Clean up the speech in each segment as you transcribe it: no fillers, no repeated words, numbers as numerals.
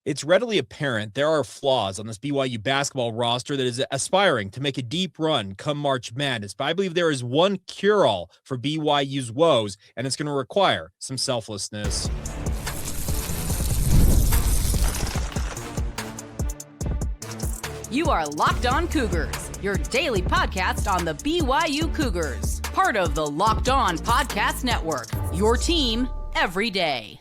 It's readily apparent there are flaws on this BYU basketball roster that is aspiring to make a deep run come March Madness. But I believe there is one cure-all for BYU's woes, and it's going to require some selflessness. You are Locked On Cougars, your daily podcast on the BYU Cougars. Part of the Locked On Podcast Network, your team every day.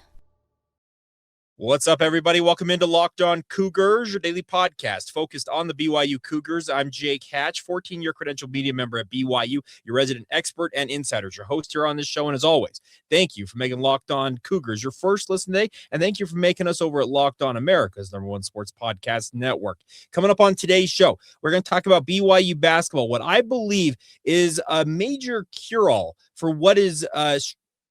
What's up, everybody? Welcome into Locked On Cougars, your daily podcast focused on the BYU Cougars. I'm Jake Hatch, 14-year credentialed media member at BYU, your resident expert and insiders, your host here on this show. And as always, thank you for making Locked On Cougars your first listen today. And thank you for making us over at Locked On America's #1 sports podcast network. Coming up on today's show, we're going to talk about BYU basketball, what I believe is a major cure-all for what is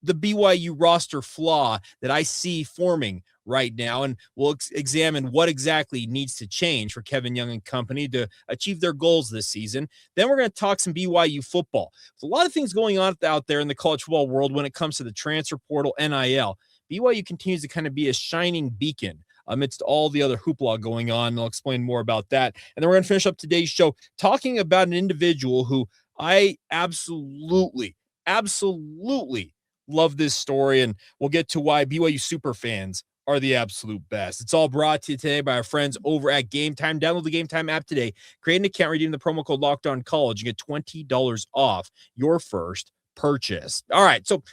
the BYU roster flaw that I see forming right now, and we'll examine what exactly needs to change for Kevin Young and company to achieve their goals this season. Then we're going to talk some BYU football. There's a lot of things going on out there in the college football world when it comes to the transfer portal, NIL. BYU continues to kind of be a shining beacon amidst all the other hoopla going on. I'll explain more about that. And then we're going to finish up today's show talking about an individual who I absolutely love this story, and we'll get to why BYU super fans are the absolute best. It's all brought to you today by our friends over at Game Time. Download the Game Time app today. Create an account, redeem the promo code Locked On College, and get $20 off your first purchase. All right, so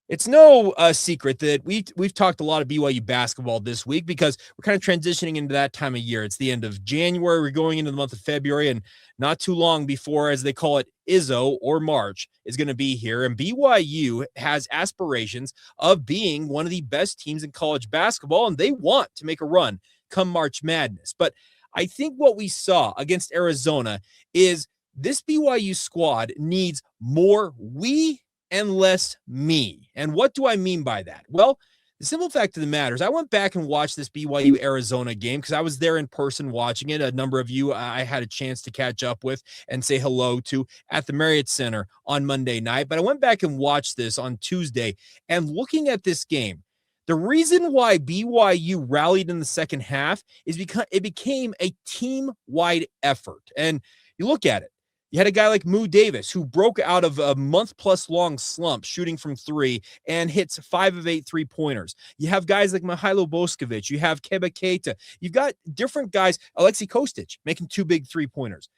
it's no secret that we've talked a lot of BYU basketball this week because we're kind of transitioning into that time of year. It's the end of January. We're going into the month of February, and not too long before, as they call it, Izzo or March is going to be here. And BYU has aspirations of being one of the best teams in college basketball, and they want to make a run come March Madness. But I think what we saw against Arizona is this BYU squad needs more we and less me. And what do I mean by that? Well, the simple fact of the matter is I went back and watched this BYU Arizona game because I was there in person watching it. A number of you I had a chance to catch up with and say hello to at the Marriott Center on Monday night. But I went back and watched this on Tuesday, and looking at this game, the reason why BYU rallied in the second half is because it became a team-wide effort. And you look at it. You had a guy like Moo Davis who broke out of a month-plus-long slump shooting from three and hits 5 of 8 3-pointers. You have guys like Mihailo Boskovic. You have Keba Keita. You've got different guys, Aleksej Kostic, making 2 big 3-pointers.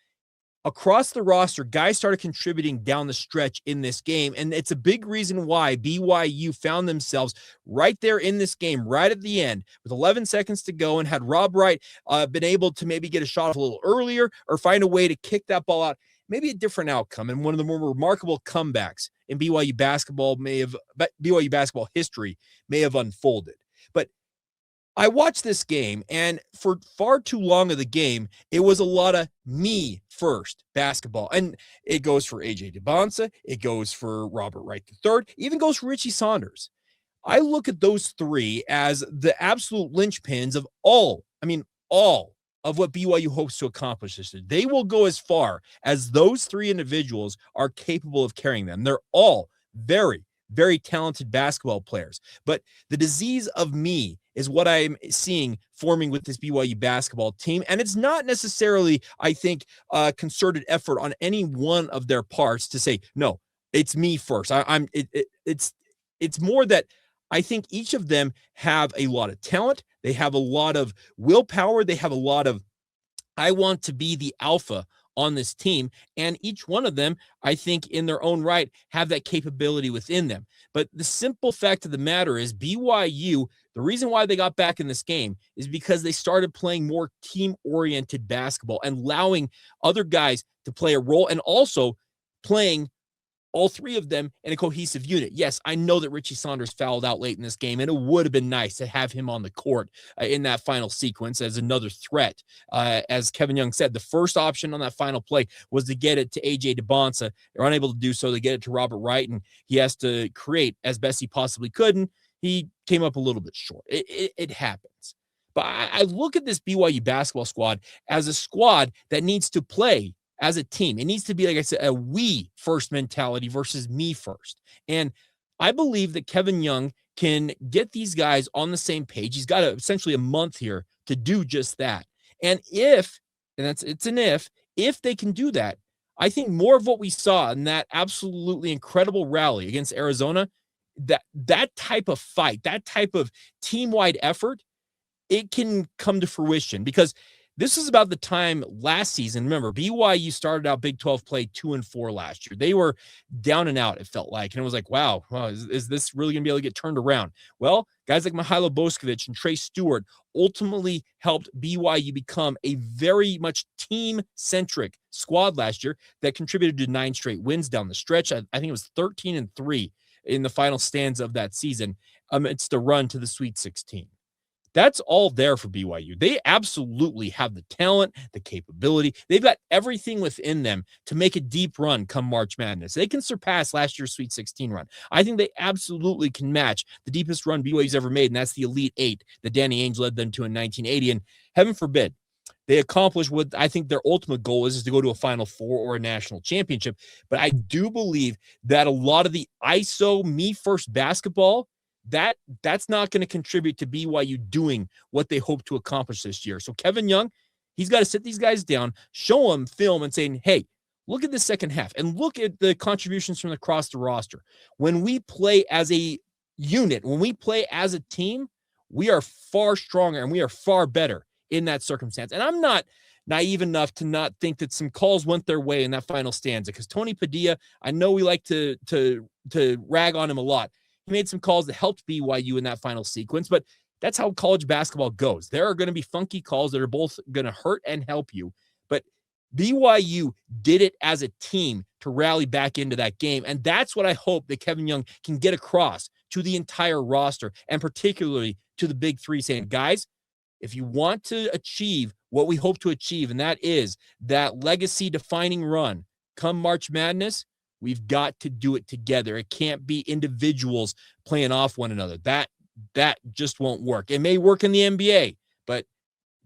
Across the roster, guys started contributing down the stretch in this game, and it's a big reason why BYU found themselves right there in this game, right at the end, with 11 seconds to go, and had Rob Wright been able to maybe get a shot off a little earlier or find a way to kick that ball out, maybe a different outcome, and one of the more remarkable comebacks in BYU basketball history may have unfolded. But I watched this game, and for far too long of the game, it was a lot of me first basketball. And it goes for AJ Dybantsa, it goes for Robert Wright III, even goes for Richie Saunders. I look at those three as the absolute linchpins of all of what BYU hopes to accomplish this year. They will go as far as those three individuals are capable of carrying them. They're all very, very talented basketball players. But the disease of me is what I'm seeing forming with this BYU basketball team. And it's not necessarily, I think, a concerted effort on any one of their parts to say, no, it's me first. It's more that I think each of them have a lot of talent. They have a lot of willpower. They have a lot of, I want to be the alpha on this team. And each one of them, I think in their own right, have that capability within them. But the simple fact of the matter is BYU, the reason why they got back in this game is because they started playing more team-oriented basketball and allowing other guys to play a role and also playing all three of them in a cohesive unit. Yes, I know that Richie Saunders fouled out late in this game, and it would have been nice to have him on the court in that final sequence as another threat. As Kevin Young said, the first option on that final play was to get it to AJ Dybantsa. They're unable to do so. They get it to Robert Wright, and he has to create as best he possibly could, and he came up a little bit short. It happens. But I look at this BYU basketball squad as a squad that needs to play as a team. It needs to be, like I said, a we first mentality versus me first. And I believe that Kevin Young can get these guys on the same page. He's got essentially a month here to do just that. And it's an if they can do that, I think more of what we saw in that absolutely incredible rally against Arizona, that type of fight, that type of team-wide effort, it can come to fruition, because this is about the time last season. Remember, BYU started out Big 12 play 2-4 last year. They were down and out, it felt like. And it was like, wow, is this really going to be able to get turned around? Well, guys like Mihailo Boskovic and Trey Stewart ultimately helped BYU become a very much team-centric squad last year that contributed to 9 straight wins down the stretch. I think it was 13-3 in the final stanza of that season amidst the run to the Sweet 16. That's all there for BYU. They absolutely have the talent, the capability. They've got everything within them to make a deep run come March Madness. They can surpass last year's Sweet 16 run. I think they absolutely can match the deepest run BYU's ever made, and that's the Elite Eight that Danny Ainge led them to in 1980. And heaven forbid they accomplish what I think their ultimate goal is to go to a Final Four or a national championship. But I do believe that a lot of the ISO me first basketball, that's not going to contribute to BYU doing what they hope to accomplish this year. So Kevin Young, he's got to sit these guys down, show them film and saying, hey, look at the second half and look at the contributions from across the roster. When we play as a unit, when we play as a team, we are far stronger and we are far better in that circumstance. And I'm not naive enough to not think that some calls went their way in that final stanza, because Tony Padilla, I know we like to rag on him a lot. He made some calls that helped BYU in that final sequence, but that's how college basketball goes. There are going to be funky calls that are both going to hurt and help you, but BYU did it as a team to rally back into that game, and that's what I hope that Kevin Young can get across to the entire roster, and particularly to the Big Three, saying, guys, if you want to achieve what we hope to achieve, and that is that legacy-defining run come March Madness, we've got to do it together. It can't be individuals playing off one another. That just won't work. It may work in the NBA, but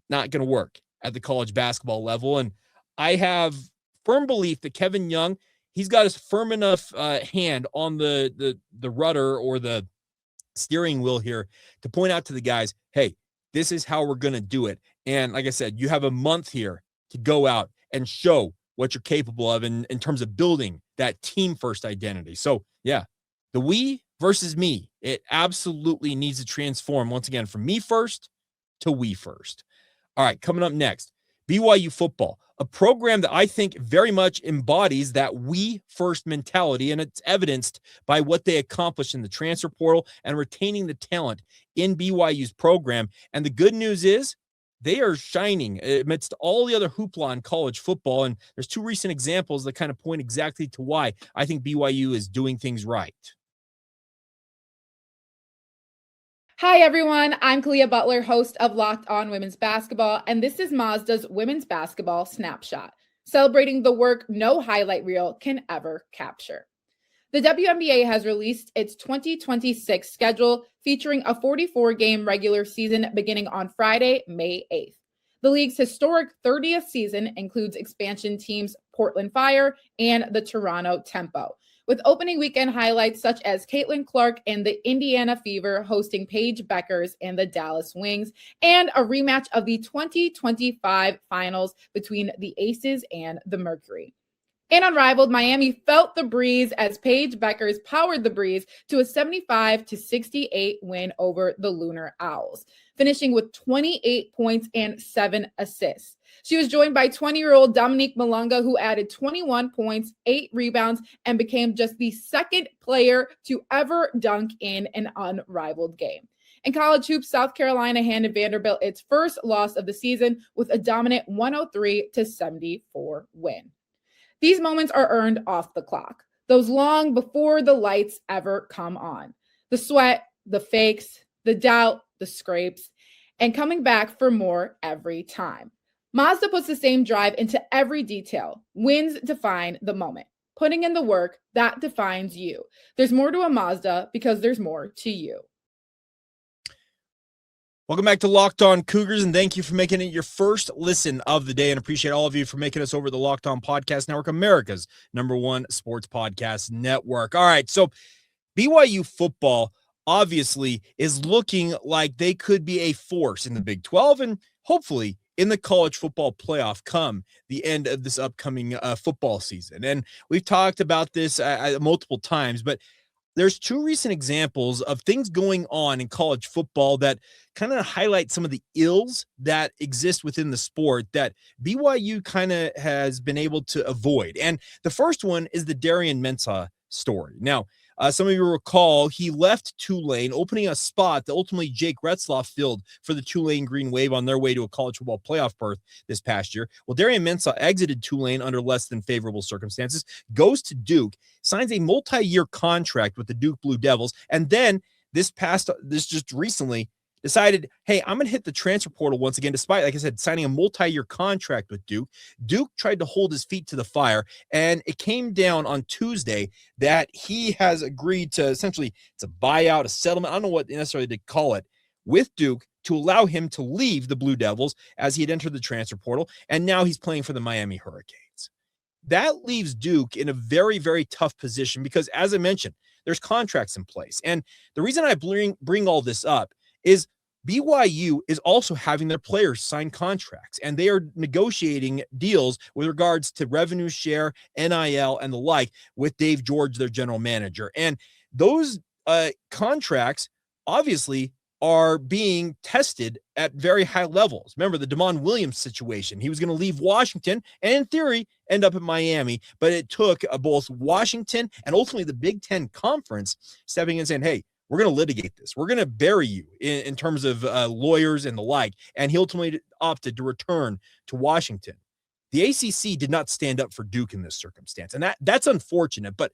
not going to work at the college basketball level. And I have firm belief that Kevin Young, he's got his firm enough hand on the rudder or the steering wheel here to point out to the guys, hey, this is how we're going to do it. And like I said, you have a month here to go out and show what you're capable of in terms of building that team first identity. So yeah, the we versus me, it absolutely needs to transform once again from me first to we first. All right, coming up next, BYU football, a program that I think very much embodies that we first mentality, and it's evidenced by what they accomplished in the transfer portal and retaining the talent in BYU's program. And the good news is, they are shining amidst all the other hoopla in college football. And there's 2 recent examples that kind of point exactly to why I think BYU is doing things right. Hi, everyone. I'm Kalia Butler, host of Locked On Women's Basketball, and this is Mazda's Women's Basketball Snapshot, celebrating the work no highlight reel can ever capture. The WNBA has released its 2026 schedule, featuring a 44-game regular season beginning on Friday, May 8th. The league's historic 30th season includes expansion teams Portland Fire and the Toronto Tempo, with opening weekend highlights such as Caitlin Clark and the Indiana Fever hosting Paige Beckers and the Dallas Wings, and a rematch of the 2025 finals between the Aces and the Mercury. And unrivaled, Miami felt the breeze as Paige Beckers powered the breeze to a 75-68 win over the Lunar Owls, finishing with 28 points and 7 assists. She was joined by 20-year-old Dominique Malunga, who added 21 points, 8 rebounds, and became just the second player to ever dunk in an unrivaled game. In college hoops, South Carolina handed Vanderbilt its first loss of the season with a dominant 103-74 win. These moments are earned off the clock, those long before the lights ever come on. The sweat, the fakes, the doubt, the scrapes, and coming back for more every time. Mazda puts the same drive into every detail. Wins define the moment. Putting in the work, that defines you. There's more to a Mazda because there's more to you. Welcome back to Locked On Cougars, and thank you for making it your first listen of the day, and appreciate all of you for making us over the Locked On Podcast Network, America's #1 sports podcast network. All right, so BYU football, obviously is looking like they could be a force in the Big 12 and hopefully in the college football playoff come the end of this upcoming football season. And we've talked about this multiple times, but there's two recent examples of things going on in college football that kind of highlight some of the ills that exist within the sport that BYU kind of has been able to avoid. And the first one is the Derail Mensah story. Now, some of you recall he left Tulane, opening a spot that ultimately Jake Retzlaff filled for the Tulane Green Wave on their way to a college football playoff berth this past year. Well, Derail Mensah exited Tulane under less than favorable circumstances, goes to Duke, signs a multi-year contract with the Duke Blue Devils, and then this just recently decided, hey, I'm going to hit the transfer portal once again, despite, like I said, signing a multi-year contract with Duke. Duke tried to hold his feet to the fire, and it came down on Tuesday that he has agreed to essentially, it's a buyout, a settlement, I don't know what necessarily to call it, with Duke to allow him to leave the Blue Devils as he had entered the transfer portal, and now he's playing for the Miami Hurricanes. That leaves Duke in a very, very tough position because, as I mentioned, there's contracts in place. And the reason I bring all this up is BYU is also having their players sign contracts, and they are negotiating deals with regards to revenue share, NIL, and the like with Dave George, their general manager. And those contracts obviously are being tested at very high levels. Remember the Damon Williams situation. He was going to leave Washington and in theory end up in Miami, but it took both Washington and ultimately the Big Ten Conference stepping in and saying, hey, we're going to litigate this. We're going to bury you in terms of lawyers and the like. And he ultimately opted to return to Washington. The ACC did not stand up for Duke in this circumstance. And that's unfortunate, but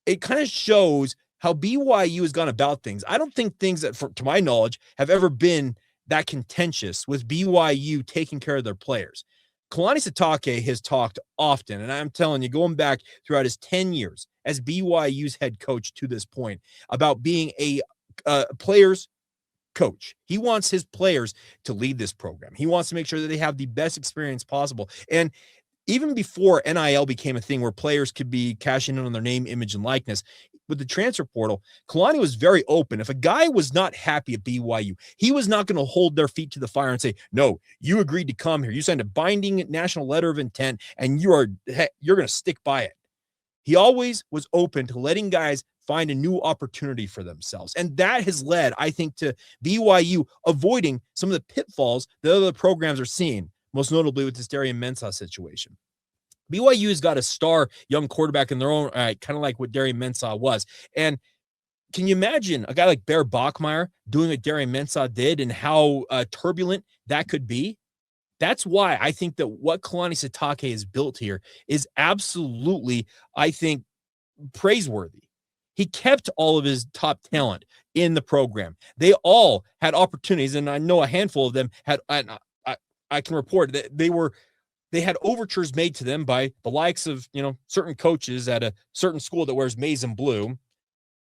it kind of shows how BYU has gone about things. I don't think things that, to my knowledge, have ever been that contentious with BYU taking care of their players. Kalani Sitake has talked often, and I'm telling you, going back throughout his 10 years as BYU's head coach to this point, about being a player's coach. He wants his players to lead this program. He wants to make sure that they have the best experience possible. And even before NIL became a thing where players could be cashing in on their name, image, and likeness, with the transfer portal, Kalani was very open. If a guy was not happy at BYU, he was not going to hold their feet to the fire and say, no, you agreed to come here. You signed a binding national letter of intent, and you're going to stick by it. He always was open to letting guys find a new opportunity for themselves. And that has led, I think, to BYU avoiding some of the pitfalls that other programs are seeing, most notably with this Derail Mensah situation. BYU has got a star young quarterback in their own right, kind of like what Derail Mensah was. And can you imagine a guy like Bear Bachmeier doing what Derail Mensah did and how turbulent that could be? That's why I think that what Kalani Sitake has built here is absolutely, I think, praiseworthy. He kept all of his top talent in the program. They all had opportunities, and I know a handful of them had, I can report that they had overtures made to them by the likes of, certain coaches at a certain school that wears maize and blue.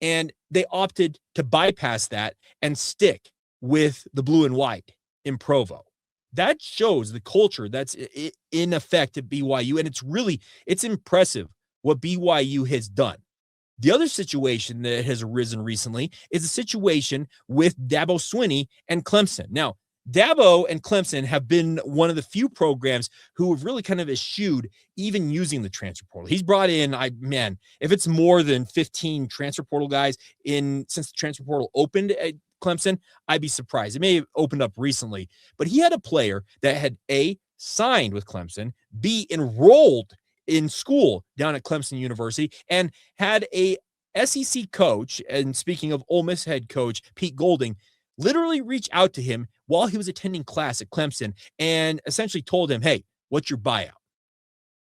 And they opted to bypass that and stick with the blue and white in Provo. That shows the culture that's in effect at BYU. And it's impressive what BYU has done. The other situation that has arisen recently is a situation with Dabo Swinney and Clemson. Now, Dabo and Clemson have been one of the few programs who have really kind of eschewed even using the transfer portal. He's brought in, if it's more than 15 transfer portal guys since the transfer portal opened at Clemson, I'd be surprised. It may have opened up recently, but he had a player that had A, signed with Clemson, B, enrolled in school down at Clemson University, and had a SEC coach, and speaking of Ole Miss head coach Pete Golding, literally reach out to him while he was attending class at Clemson and essentially told him, hey, what's your buyout?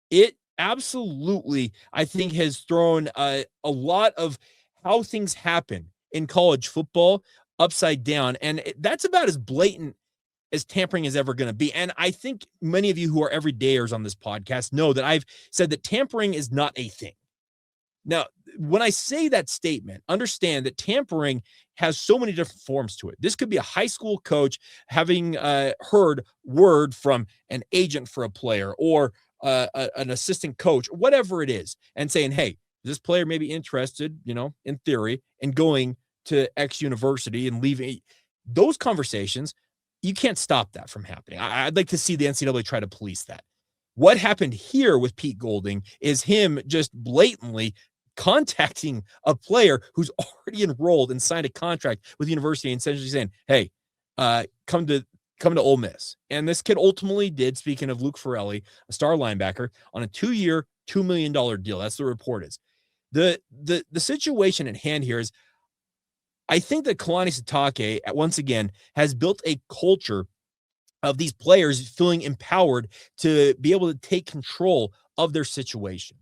It absolutely, I think, has thrown a lot of how things happen in college football upside down. And that's about as blatant as tampering is ever going to be. And I think many of you who are everydayers on this podcast know that I've said that tampering is not a thing. Now, when I say that statement, understand that tampering has so many different forms to it. This could be a high school coach having heard word from an agent for a player or an assistant coach, whatever it is, and saying, hey, this player may be interested, in theory, in going to X university and leaving. Those conversations, you can't stop that from happening. I'd like to see the NCAA try to police that. What happened here with Pete Golding is him just blatantly contacting a player who's already enrolled and signed a contract with the university and essentially saying, hey, come to Ole Miss. And this kid ultimately did, speaking of Luke Farrelly, a star linebacker, on a 2-year, $2 million deal. That's the report is. The situation at hand here is, I think that Kalani Sitake, once again, has built a culture of these players feeling empowered to be able to take control of their situation.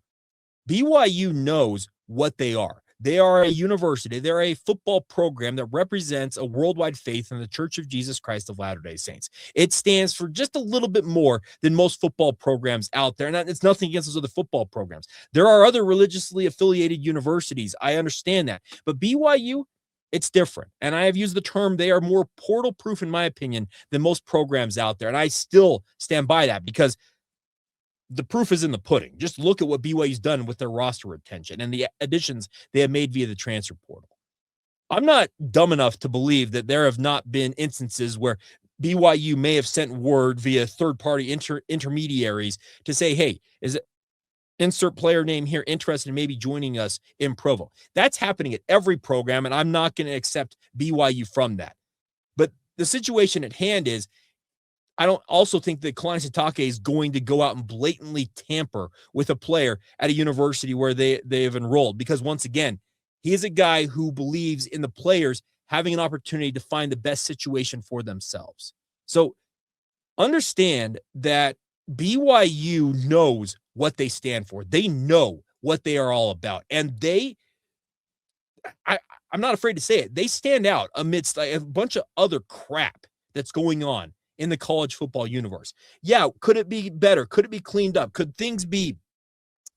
BYU knows what they are. They are a university. They're a football program that represents a worldwide faith in the Church of Jesus Christ of Latter-day Saints. It stands for just a little bit more than most football programs out there. And it's nothing against those other football programs. There are other religiously affiliated universities. I understand that. But BYU, it's different. And I have used the term, they are more portal proof, in my opinion, than most programs out there. And I still stand by that because the proof is in the pudding. Just look at what BYU's done with their roster retention and the additions they have made via the transfer portal. I'm not dumb enough to believe that there have not been instances where BYU may have sent word via third-party intermediaries to say, hey, is it insert player name here interested in maybe joining us in Provo? That's happening at every program, and I'm not going to accept BYU from that. But the situation at hand is, I don't also think that Kalani Sitake is going to go out and blatantly tamper with a player at a university where they have enrolled, because once again, he is a guy who believes in the players having an opportunity to find the best situation for themselves. So understand that BYU knows what they stand for. They know what they are all about. And I'm not afraid to say it, they stand out amidst a bunch of other crap that's going on in the college football universe. Yeah, could it be better? Could it be cleaned up? Could things be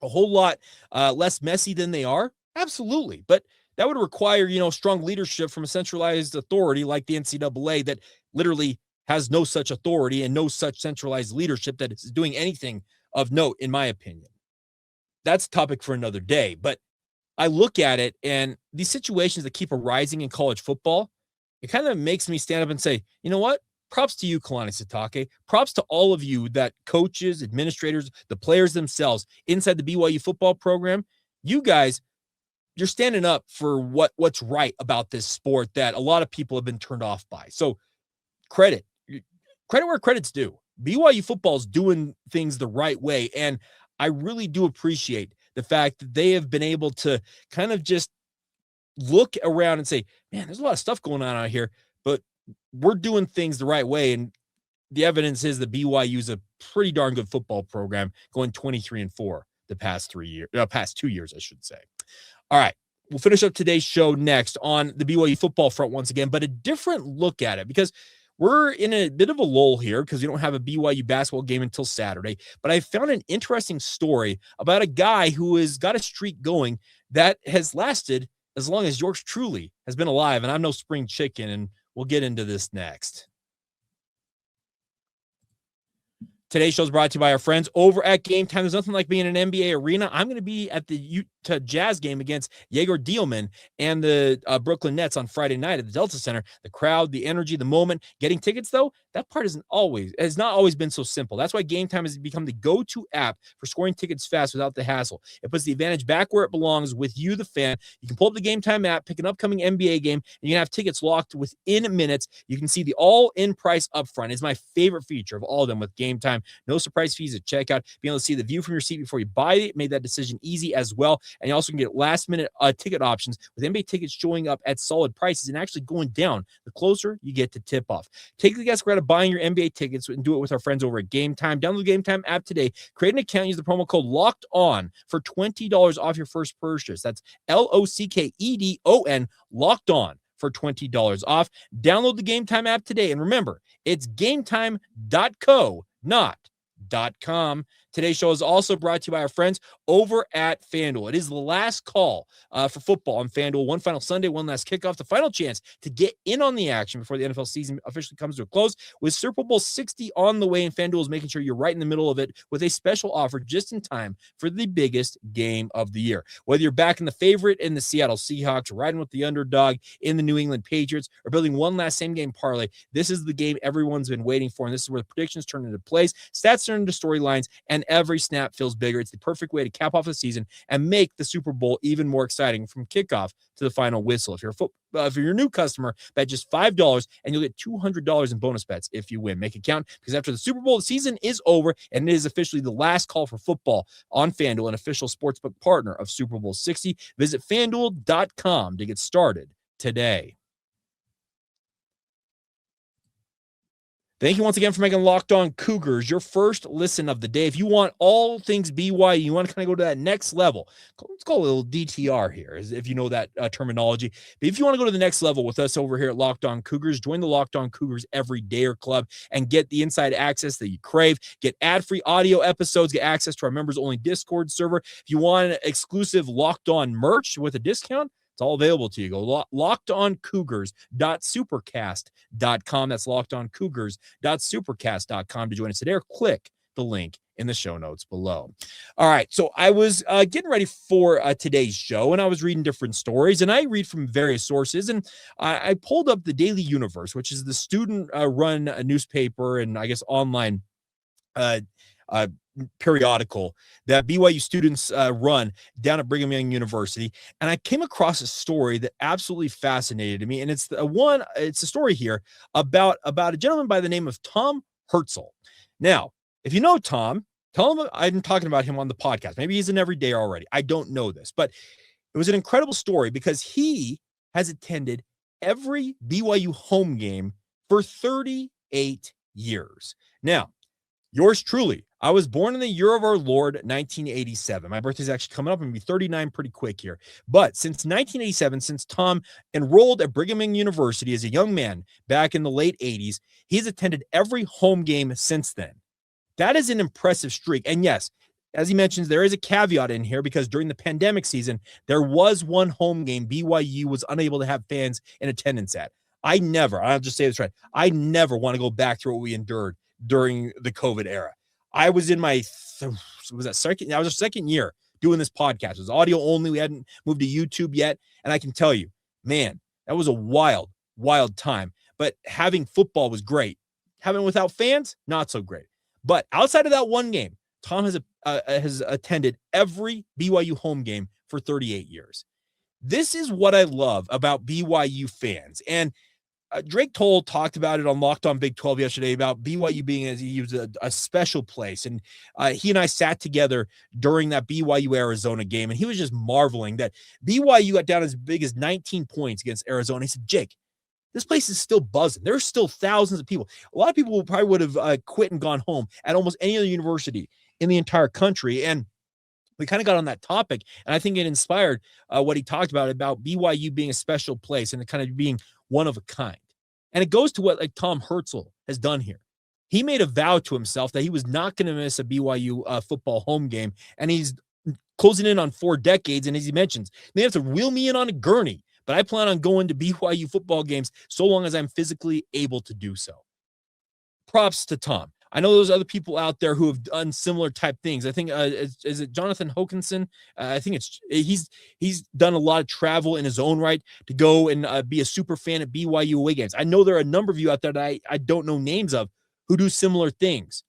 a whole lot less messy than they are? Absolutely. But that would require, strong leadership from a centralized authority like the NCAA that literally has no such authority and no such centralized leadership that is doing anything of note, in my opinion. That's a topic for another day. But I look at it, and these situations that keep arising in college football, it kind of makes me stand up and say, you know what? Props to you, Kalani Sitake. Props to all of you, that coaches, administrators, the players themselves inside the BYU football program. You guys, you're standing up for what's right about this sport that a lot of people have been turned off by. So credit where credit's due. BYU football is doing things the right way. And I really do appreciate the fact that they have been able to kind of just look around and say, man, there's a lot of stuff going on out here, but we're doing things the right way. And the evidence is that BYU is a pretty darn good football program, going 23-4 the past 2 years, I should say. All right. We'll finish up today's show next on the BYU football front once again, but a different look at it, because we're in a bit of a lull here because we don't have a BYU basketball game until Saturday. But I found an interesting story about a guy who has got a streak going that has lasted as long as yours truly has been alive. And I'm no spring chicken, and we'll get into this next. Today's show is brought to you by our friends over at Game Time. There's nothing like being in an NBA arena. I'm going to be at the Utah Jazz game against Jaeger Dielman and the Brooklyn Nets on Friday night at the Delta Center. The crowd, the energy, the moment. Getting tickets, though, that part has not always been so simple. That's why Game Time has become the go-to app for scoring tickets fast without the hassle. It puts the advantage back where it belongs with you, the fan. You can pull up the Game Time app, pick an upcoming NBA game, and you can have tickets locked within minutes. You can see the all-in price up front. It's my favorite feature of all of them with Game Time. No surprise fees at checkout. Being able to see the view from your seat before you buy it made that decision easy as well. And you also can get last-minute ticket options with NBA tickets showing up at solid prices and actually going down the closer you get to tip-off. Take the guesswork out of buying your NBA tickets and do it with our friends over at Game Time. Download the Game Time app today. Create an account. Use the promo code LOCKEDON for $20 off your first purchase. That's LOCKEDON, Locked On, for $20 off. Download the Game Time app today. And remember, it's gametime.co, not .com. Today's show is also brought to you by our friends over at FanDuel. It is the last call for football on FanDuel. One final Sunday, one last kickoff, the final chance to get in on the action before the NFL season officially comes to a close. With Super Bowl 60 on the way, and FanDuel is making sure you're right in the middle of it with a special offer just in time for the biggest game of the year. Whether you're backing the favorite in the Seattle Seahawks, riding with the underdog in the New England Patriots, or building one last same-game parlay, this is the game everyone's been waiting for, and this is where the predictions turn into plays, stats turn into storylines, and every snap feels bigger. It's the perfect way to cap off the season and make the Super Bowl even more exciting from kickoff to the final whistle. If you're a new customer, bet just $5 and you'll get $200 in bonus bets if you win. Make it count, because after the Super Bowl, the season is over, and it is officially the last call for football on FanDuel, an official sportsbook partner of Super Bowl 60. Visit FanDuel.com to get started today. Thank you once again for making Locked On Cougars your first listen of the day. If you want all things BYU, you want to kind of go to that next level. Let's call it a little DTR here, if you know that terminology. But if you want to go to the next level with us over here at Locked On Cougars, join the Locked On Cougars Everydayer Club and get the inside access that you crave. Get ad-free audio episodes, get access to our members-only Discord server. If you want exclusive Locked On merch with a discount, it's all available to you. Go lockedoncougars.supercast.com. That's lockedoncougars.supercast.com to join us today, or click the link in the show notes below. All right. So I was getting ready for today's show, and I was reading different stories, and I read from various sources, and I pulled up the Daily Universe, which is the student run newspaper and I guess online periodical that BYU students run down at Brigham Young University. And I came across a story that absolutely fascinated me. And it's a story here about a gentleman by the name of Tom Herzl. Now, if you know Tom, tell him I'm talking about him on the podcast. Maybe he's an everyday already. I don't know this, but it was an incredible story because he has attended every BYU home game for 38 years. Now, yours truly, I was born in the year of our Lord, 1987. My birthday's actually coming up and be 39 pretty quick here. But since 1987, since Tom enrolled at Brigham Young University as a young man back in the late 80s, he's attended every home game since then. That is an impressive streak. And yes, as he mentions, there is a caveat in here because during the pandemic season, there was one home game BYU was unable to have fans in attendance at. I'll just say this right, I never want to go back through what we endured during the COVID era. I was in my second year doing this podcast. It was audio only. We hadn't moved to YouTube yet. And I can tell you, man, that was a wild, wild time. But having football was great. Having it without fans, not so great. But outside of that one game, Tom has attended every BYU home game for 38 years. This is what I love about BYU fans. And Drake Toll talked about it on Locked On Big 12 yesterday about BYU being a special place. And he and I sat together during that BYU Arizona game, and he was just marveling that BYU got down as big as 19 points against Arizona. He said, Jake, this place is still buzzing. There's still thousands of people. A lot of people probably would have quit and gone home at almost any other university in the entire country. And we kind of got on that topic, and I think it inspired what he talked about BYU being a special place and kind of being one of a kind. And it goes to what Tom Herzl has done here. He made a vow to himself that he was not going to miss a BYU football home game, and he's closing in on 4 decades. And as he mentions, they have to wheel me in on a gurney, but I plan on going to BYU football games so long as I'm physically able to do so. Props to Tom. I know there's other people out there who have done similar type things. I think, is it Jonathan Hokanson? I think he's done a lot of travel in his own right to go and be a super fan at BYU away games. I know there are a number of you out there that I don't know names of who do similar things.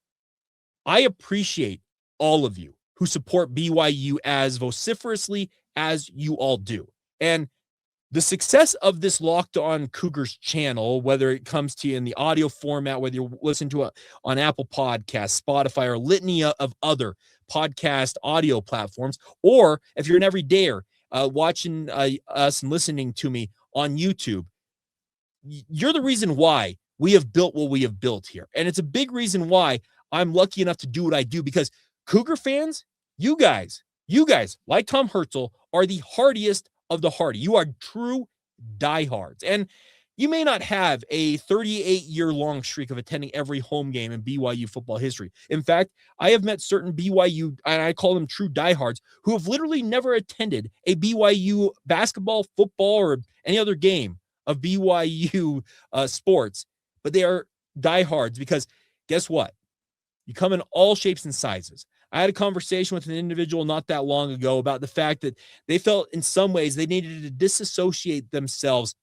I appreciate all of you who support BYU as vociferously as you all do. And the success of this Locked On Cougars channel, whether it comes to you in the audio format, whether you listen to it on Apple Podcasts, Spotify, or litany of other podcast audio platforms, or if you're an everydayer watching us and listening to me on YouTube, you're the reason why we have built what we have built here. And it's a big reason why I'm lucky enough to do what I do, because Cougar fans, you guys, like Tom Herzl, are the hardiest of the hardy. You are true diehards. And You may not have a 38-year-long streak of attending every home game in BYU football history. In fact, I have met certain BYU, and I call them true diehards, who have literally never attended a BYU basketball, football, or any other game of BYU sports. But they are diehards because guess what? You come in all shapes and sizes. I had a conversation with an individual not that long ago about the fact that they felt in some ways they needed to disassociate themselves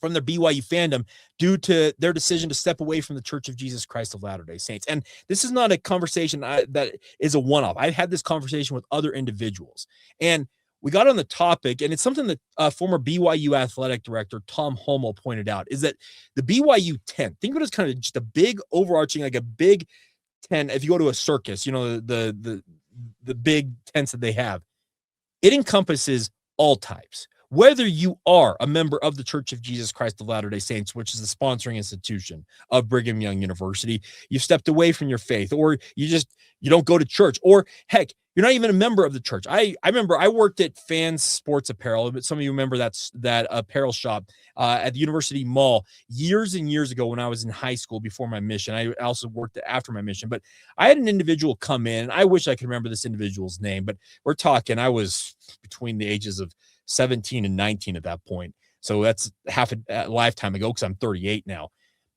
from their BYU fandom due to their decision to step away from the Church of Jesus Christ of Latter-day Saints. And this is not a conversation that is a one-off. I've had this conversation with other individuals. And we got on the topic, and it's something that former BYU athletic director Tom Holmoe pointed out, is that the BYU tent, think of it as kind of just a big overarching, like a big tent. If you go to a circus, the big tents that they have, it encompasses all types. Whether you are a member of the Church of Jesus Christ of Latter-day Saints, which is the sponsoring institution of Brigham Young University, you've stepped away from your faith, or you don't go to church, or heck, you're not even a member of the church. I remember I worked at Fans Sports Apparel, but some of you remember that apparel shop at the University Mall years and years ago when I was in high school before my mission. I also worked after my mission, but I had an individual come in. I wish I could remember this individual's name, but we're talking, I was between the ages of 17 and 19 at that point. So that's half a lifetime ago because I'm 38 now.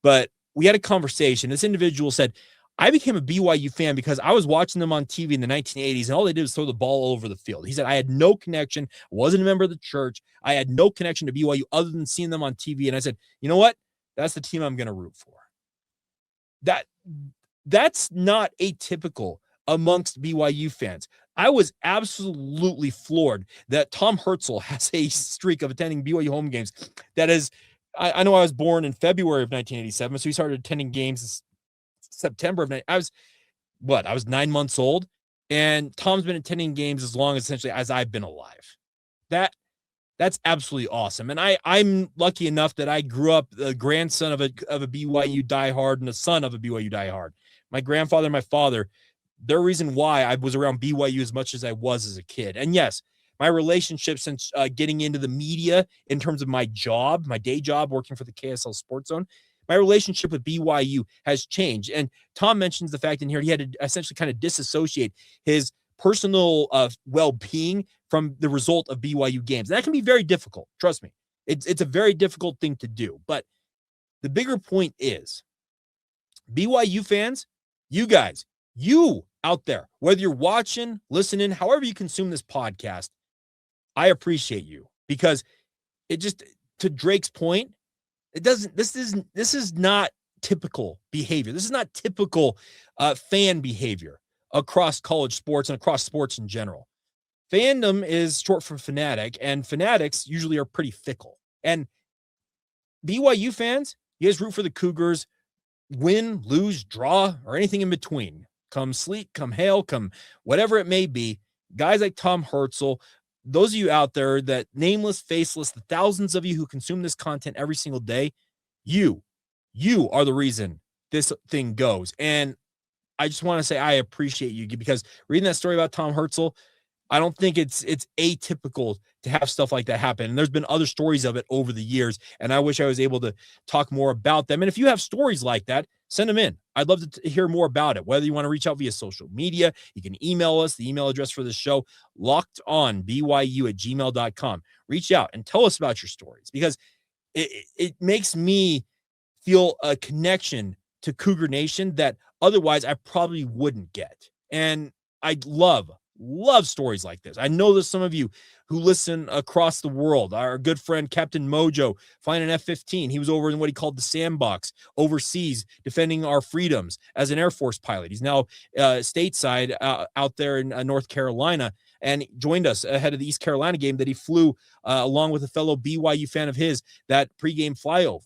But we had a conversation. This individual said, I became a BYU fan because I was watching them on TV in the 1980s, and all they did was throw the ball all over the field. He said, I had no connection. I wasn't a member of the church. I had no connection to BYU other than seeing them on TV. And I said, you know what? That's the team I'm going to root for. That's not atypical amongst BYU fans. I was absolutely floored that Tom Herzl has a streak of attending BYU home games. That is, I know I was born in February of 1987, so he started attending games in September of I was 9 months old, and Tom's been attending games as long essentially as I've been alive. That's absolutely awesome. And I'm lucky enough that I grew up the grandson of a BYU diehard and the son of a BYU diehard. My grandfather and my father, their reason why I was around BYU as much as I was as a kid. And yes, my relationship since getting into the media in terms of my job, my day job, working for the KSL Sports Zone, my relationship with BYU has changed. And Tom mentions the fact in here he had to essentially kind of disassociate his personal well-being from the result of BYU games. That can be very difficult. Trust me. It's a very difficult thing to do. But the bigger point is BYU fans, you guys, you out there, whether you're watching, listening, however you consume this podcast, I appreciate you, because it just, to Drake's point, this is not typical behavior. This is not typical fan behavior across college sports and across sports in general. Fandom is short for fanatic, and fanatics usually are pretty fickle. And BYU fans, you guys root for the Cougars, win, lose, draw, or anything in between. Come sleet, come hail, come whatever it may be. Guys like Tom Herzl, those of you out there that nameless, faceless, the thousands of you who consume this content every single day, you are the reason this thing goes. And I just want to say I appreciate you, because reading that story about Tom Herzl, I don't think it's atypical to have stuff like that happen. And there's been other stories of it over the years, and I wish I was able to talk more about them. And if you have stories like that, send them in. I'd love to hear more about it. Whether you want to reach out via social media, you can email us. The email address for this show, lockedonbyu@gmail.com. Reach out and tell us about your stories, because it makes me feel a connection to Cougar Nation that otherwise I probably wouldn't get. And I love stories like this. I know there's some of you who listen across the world. Our good friend Captain Mojo flying an F-15. He was over in what he called the sandbox overseas, defending our freedoms as an Air Force pilot. He's now stateside out there in North Carolina, and joined us ahead of the East Carolina game that he flew along with a fellow BYU fan of his, that pregame flyover.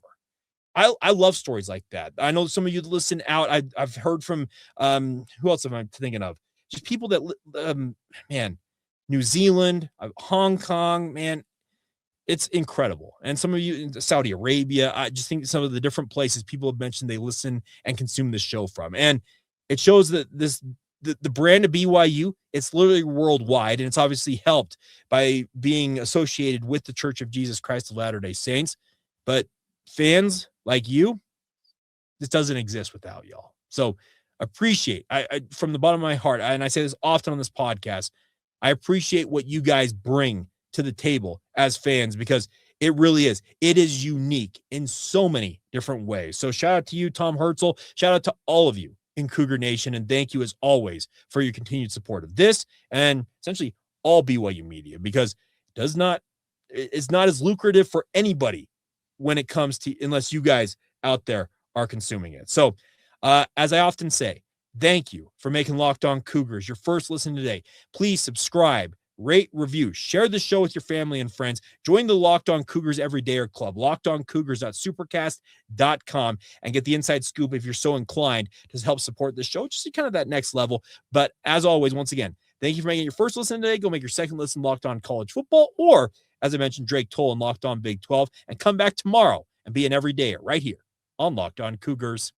I love stories like that. I know some of you listen out. I've heard from who else am I thinking of? Just people that, New Zealand, Hong Kong, man, it's incredible. And some of you in Saudi Arabia, I just think some of the different places people have mentioned they listen and consume this show from. And it shows that the brand of BYU, it's literally worldwide, and it's obviously helped by being associated with the Church of Jesus Christ of Latter-day Saints. But fans like you, this doesn't exist without y'all. So appreciate, I from the bottom of my heart, and I say this often on this podcast, I appreciate what you guys bring to the table as fans, because it really is. It is unique in so many different ways. So shout out to you, Tom Herzl. Shout out to all of you in Cougar Nation. And thank you as always for your continued support of this and essentially all BYU media, because it's not as lucrative for anybody when it comes to, unless you guys out there are consuming it. So as I often say, thank you for making Locked On Cougars your first listen today. Please subscribe, rate, review, share the show with your family and friends. Join the Locked On Cougars Everydayer Club, lockedoncougars.supercast.com, and get the inside scoop if you're so inclined to help support the show, just to kind of that next level. But as always, once again, thank you for making your first listen today. Go make your second listen Locked On College Football, or as I mentioned, Drake Toll and Locked On Big 12, and come back tomorrow and be an everydayer right here on Locked On Cougars.